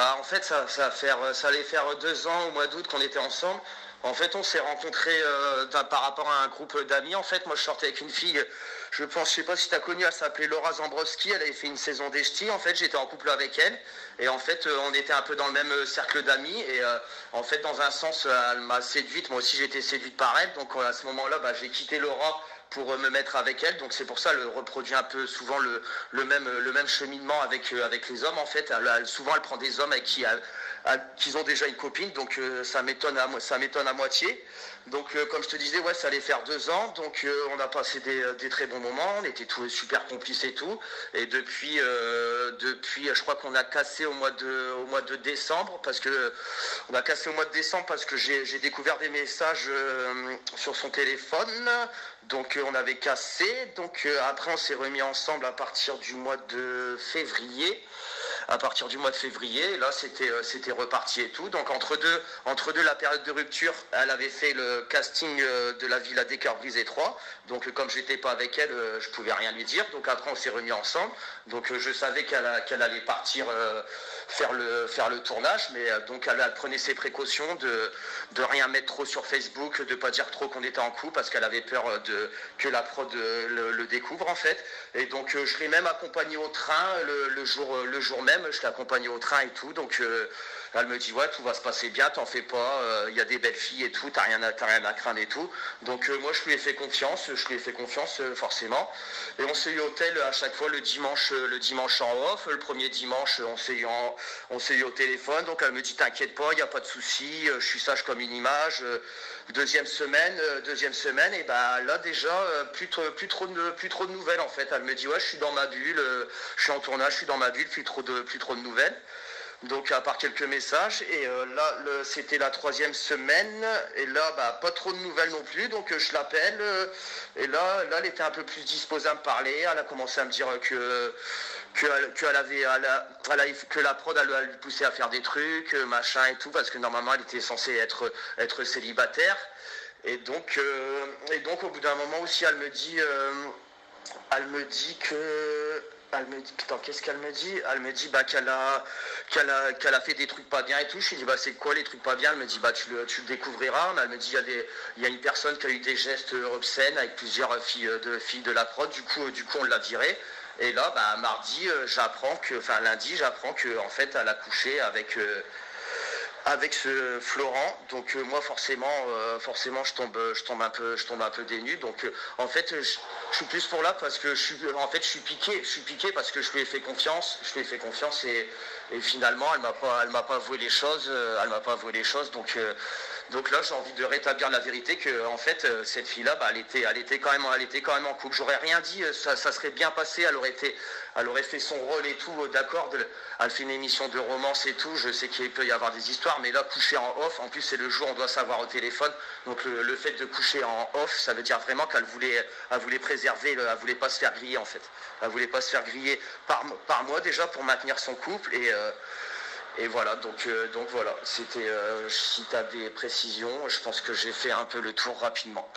Bah en fait ça allait faire 2 ans au mois d'août qu'on était ensemble. En fait, on s'est rencontrés par rapport à un groupe d'amis. En fait, moi, je sortais avec une fille, je sais pas si tu as connu, elle s'appelait Laura Zambrowski, elle avait fait une saison des ch'tis. En fait, j'étais en couple avec elle. Et en fait, on était un peu dans le même cercle d'amis. Et en fait, dans un sens, elle m'a séduite. Moi aussi, j'ai été séduite par elle. Donc, à ce moment-là, j'ai quitté Laura pour me mettre avec elle. Donc, c'est pour ça, elle reproduit un peu souvent le même cheminement avec les hommes. En fait, souvent, elle prend des hommes avec qui ont déjà une copine, donc ça m'étonne à moitié. Donc comme je te disais, ouais, ça allait faire 2 ans, donc on a passé des très bons moments, on était tous super complices et tout. Et depuis, je crois qu'on a cassé au mois de décembre, parce que j'ai découvert des messages sur son téléphone. Donc on avait cassé, donc après on s'est remis ensemble à partir du mois de février. Là c'était reparti et tout. Donc entre deux la période de rupture, elle avait fait le casting de la Villa des Cœurs Brisés 3. Donc comme j'étais pas avec elle, je pouvais rien lui dire. Donc après on s'est remis ensemble. Donc je savais qu'elle allait partir faire le tournage, mais donc elle prenait ses précautions de rien mettre trop sur Facebook, de pas dire trop qu'on était en couple, parce qu'elle avait peur que la prod le découvre en fait. Et donc je l'ai même accompagné au train le jour même, je l'ai accompagné au train et tout. Donc elle me dit ouais, tout va se passer bien, t'en fais pas, il y a des belles filles et tout, t'as rien à craindre et tout. Donc moi je lui ai fait confiance, forcément. Et on s'est eu au tel à chaque fois le dimanche en off. Le premier dimanche on s'est eu au téléphone. Donc elle me dit t'inquiète pas, il n'y a pas de souci, je suis sage comme une image. Deuxième semaine, et là déjà plus trop de nouvelles en fait. Elle me dit ouais, je suis dans ma bulle, je suis en tournage, je suis dans ma bulle, plus trop de nouvelles. Donc à part quelques messages, et là c'était la 3e semaine, et là pas trop de nouvelles non plus. Donc je l'appelle, et là elle était un peu plus disposée à me parler. Elle a commencé à me dire que la prod elle lui poussait à faire des trucs, machin et tout, parce que normalement elle était censée être célibataire. Et donc au bout d'un moment aussi elle me dit qu'est-ce qu'elle me dit? Elle me dit qu'elle a fait des trucs pas bien et tout. Je lui dis c'est quoi les trucs pas bien? Elle me dit tu le découvriras. Mais elle me dit il y a une personne qui a eu des gestes obscènes avec plusieurs filles de la prod. Du coup on l'a virée. Et là lundi j'apprends que en fait elle a couché avec ce Florent. Donc moi forcément je tombe un peu dénu. Donc en fait je suis plus pour là parce que je suis piqué parce que je lui ai fait confiance et finalement elle m'a pas avoué les choses, donc là j'ai envie de rétablir la vérité que en fait cette fille là elle était quand même en couple. J'aurais rien dit, ça serait bien passé, elle aurait fait son rôle et tout, d'accord, elle fait une émission de romance et tout, je sais qu'il peut y avoir des histoires, mais là coucher en off, en plus c'est le jour on doit savoir au téléphone, donc le fait de coucher en off, ça veut dire vraiment qu'elle voulait préserver, elle voulait pas se faire griller en fait, elle voulait pas se faire griller par moi déjà pour maintenir son couple. Et voilà, donc voilà, c'était si tu as des précisions, je pense que j'ai fait un peu le tour rapidement.